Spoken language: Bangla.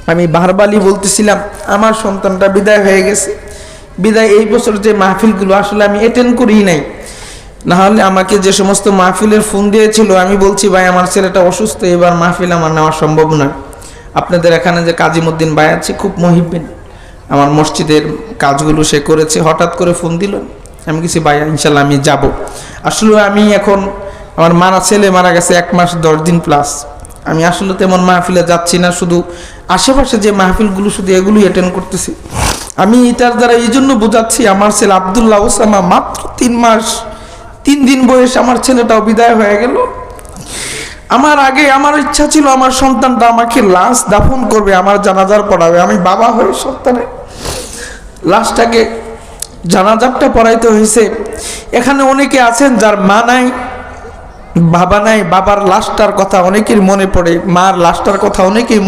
আমি বারবারই বলতেছিলাম আমার সন্তানটা বিদায় হয়ে গেছে, বিদায় এই বছর যে মাহফিলগুলো আসলে আমি অ্যাটেন্ড করি নাই, না হলে আমাকে যে সমস্ত মাহফিলের ফোন দিয়েছিল আমি বলছি ভাই আমার ছেলেটা অসুস্থ, এবার মাহফিল আমার নেওয়া সম্ভব নয়। আপনাদের এখানে যে কাজীমুদ্দিন ভাই আছে খুব মহিবিন, আমার মসজিদের কাজগুলো সে করেছে, হঠাৎ করে ফোন দিল, আমি কিছু ভাই ইনশাল্লাহ আমি যাব। আসলে আমি এখন আমার ছেলে মারা গেছে 1 মাস 10 দিন প্লাস, আমি আসলে তেমন মাহফিলে যাচ্ছি না, শুধু আশেপাশে যে মাহফিলগুলো শুধু এগুলোই অ্যাটেন্ড করতেছি। আমি এটার দ্বারা এই জন্য বোঝাচ্ছি আমার ছেলে আব্দুল্লাহ ওসামা মাত্র 3 মাস 3 দিন বয়স, আমার ছেলেটাও বিদায় হয়ে গেল। আমার আগে আমার ইচ্ছা ছিল আমার সন্তানটা আমাকে লাশ দাফন করবে, আমার জানাজার পড়াবে, আমি বাবা হয়ে সন্তানের লাশটাকে জানাজারটা পড়াইতে হয়েছে। এখানে অনেকে আছেন যার মা নাই বাবা নাই, বাবার লাশটার কথা অনেকের মনে পড়ে, মার লাশটার কথা অনেকেই